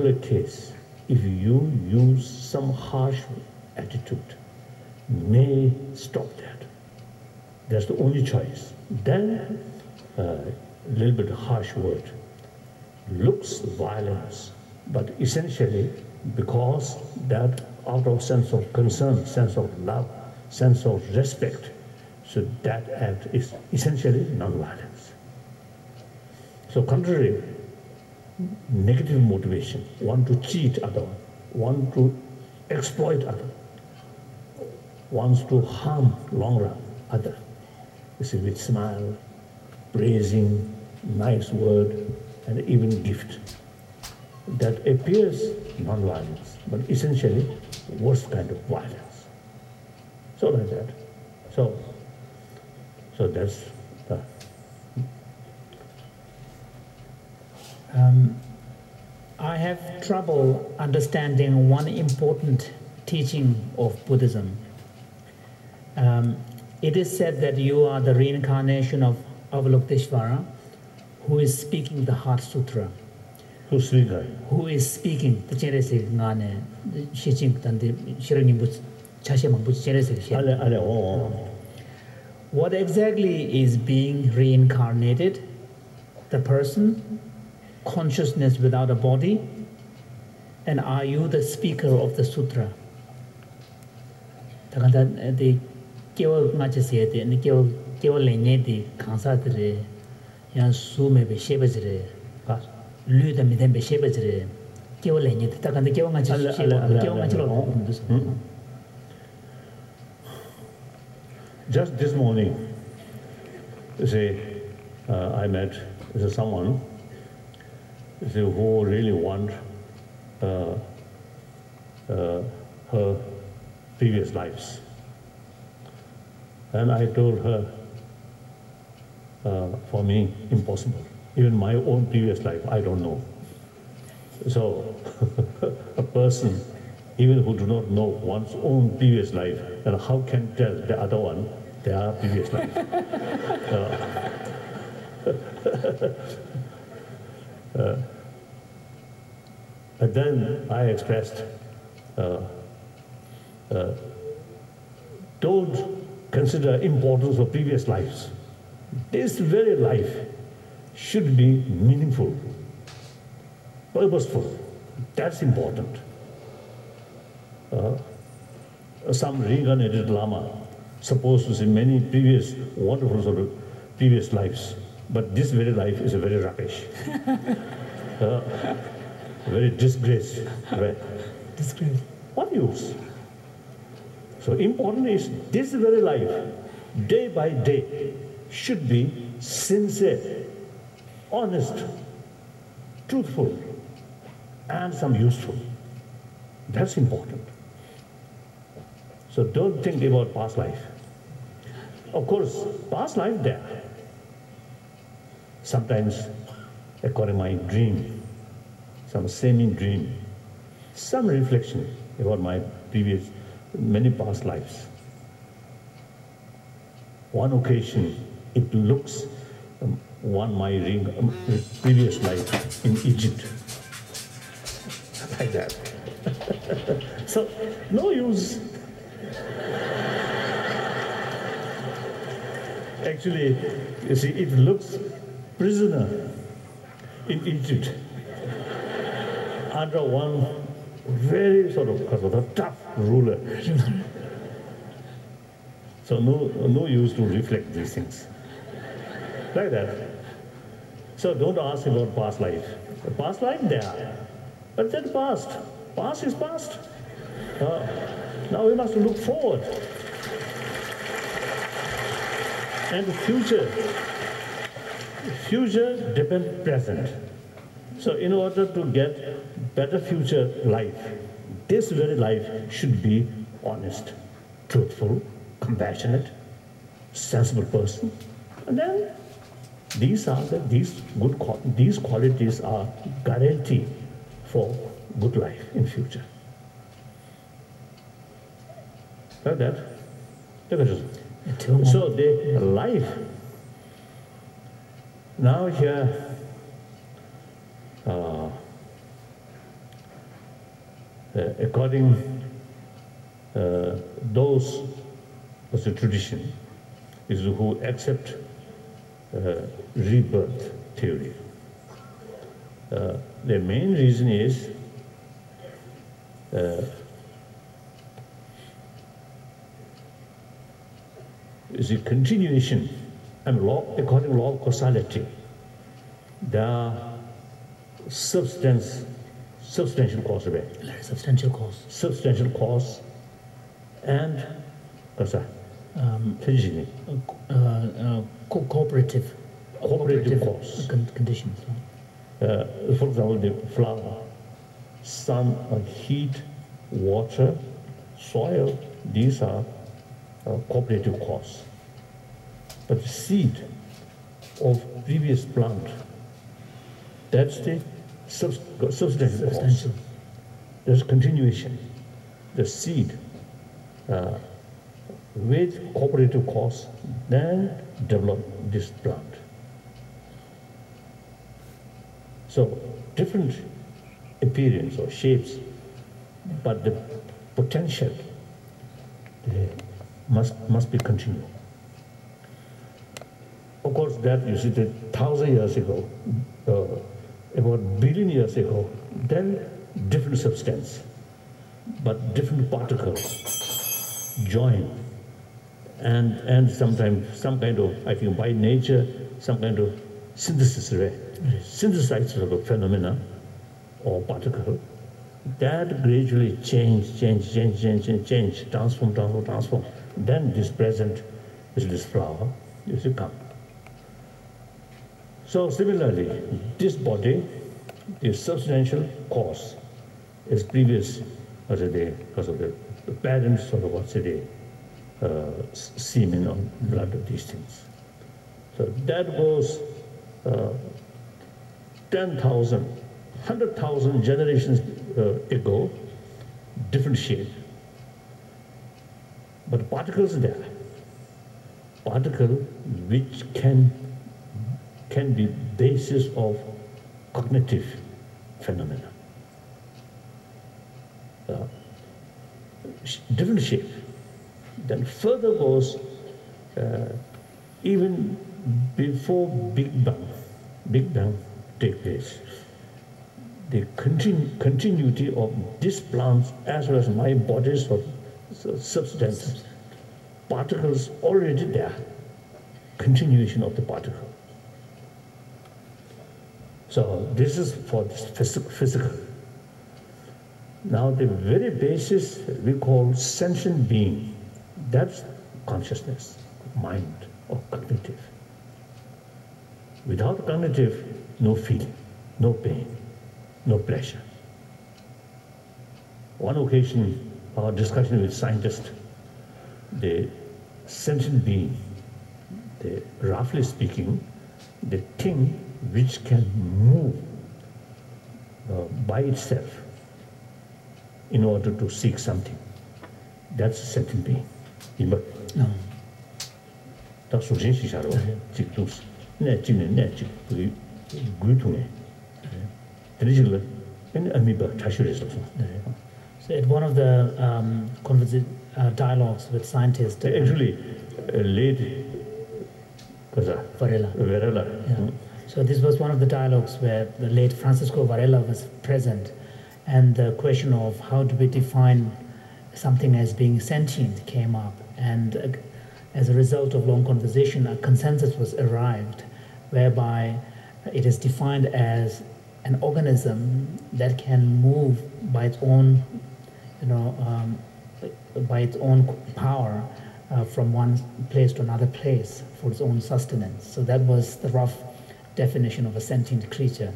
particular case, if you use some harsh attitude, may stop that. That's the only choice. Then a little bit harsh word looks violence, but essentially because that out of sense of concern, sense of love, sense of respect, so that act is essentially non-violence. So contrary, negative motivation, want to cheat other, want to exploit other, wants to harm long run other. You see, with smile, praising, nice word, and even gift. That appears non-violence, but essentially worst kind of violence. So like that. So that's the. I have trouble understanding one important teaching of Buddhism. It is said that you are the reincarnation of Avalokiteshvara, who is speaking the Heart Sutra. Who's speaking? Who is speaking the Cherese Ngane, Shiching Tandi, Shiranibus, Chashimabus Cherese. What exactly is being reincarnated? The person, consciousness without a body, and are you the speaker of the sutra? The Kewa Machasete and the Kewa Leneti, Kansatri, Yan Sume Beshebajre, Luda Midem Beshebajre, Kewa Lenet, Takan the Kewa Machasete. Just this morning, I met someone who really want her previous lives. And I told her, for me, impossible. Even my own previous life, I don't know. So, a person, even who do not know one's own previous life, then how can tell the other one their previous life? But then I expressed, don't consider importance of previous lives. This very life should be meaningful, purposeful. That's important. Some reincarnated Lama supposed to see many previous wonderful sort of previous lives, but this very life is a very rubbish, very disgrace. Right? Disgrace. What use? So important is this very life, day by day, should be sincere, honest, truthful, and some useful. That's important. So don't think about past life. Of course, past life there. Sometimes, according to my dream, some semi-dream, some reflection about my previous, many past lives. One occasion, it looks my previous life in Egypt, like that. So, no use. Actually, you see, it looks prisoner in Egypt under one very sort of tough ruler. So no use to reflect these things. Like that. So don't ask about past life. The past life there. But that's past. Past is past. Now we must look forward. And the future depends present. So in order to get better future life, this very life should be honest, truthful, compassionate, sensible person. And then these qualities are guarantee for good life in future. Like that. So the life, now here, according those of the tradition is who accept rebirth theory. The main reason is a continuation, according to law of causality. There are substantial cause of it. Substantial cause. Substantial cause and cooperative cause. Conditions. For example, the flower, sun, heat, water, soil, these are cooperative cause. But the seed of previous plant, that's the substantial cause. There's continuation. The seed with cooperative cause then develop this plant. So different appearance or shapes, but the potential must be continued. Of course, that you see that 1,000 years ago, about 1 billion years ago, then different substance, but different particles join, and sometimes some kind of, I think by nature, some kind of synthesis, synthesized sort of phenomena or particle that gradually change, transform. Then this present is this flower, is to come. So similarly, this body, the substantial cause is previous because of the parents or what's the semen or blood of these things. So that goes 10,000, 100,000 generations ago, different shape. But particles are there. Particle which can be basis of cognitive phenomena. Different shape. Then further goes even before Big Bang take place. The continuity of this plant as well as my body's of substance, particles already there, continuation of the particle. So this is for this physical. Now the very basis we call sentient being, that's consciousness, mind or cognitive. Without cognitive, no feeling, no pain, no pleasure. One occasion, our discussion with scientists, the sentient being, roughly speaking, the thing which can move by itself in order to seek something, that's a sentient being. That's what So at one of the dialogues with scientists, actually, late Varela. Yeah. So this was one of the dialogues where the late Francisco Varela was present, and the question of how do we define something as being sentient came up, and as a result of long conversation, a consensus was arrived, whereby it is defined as an organism that can move by its own, by its own power from one place to another place for its own sustenance. So that was the rough definition of a sentient creature.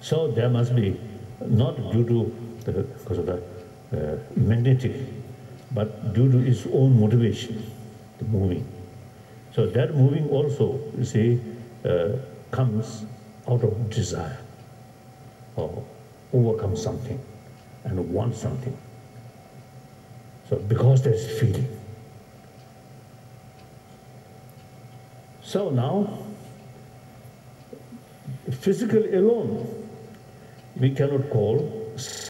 So there must be, not due to because of the magnetic, but due to its own motivation, the moving. So that moving also, you see, comes out of desire or overcome something and want something. So because there's feeling. So now, physical alone, we cannot call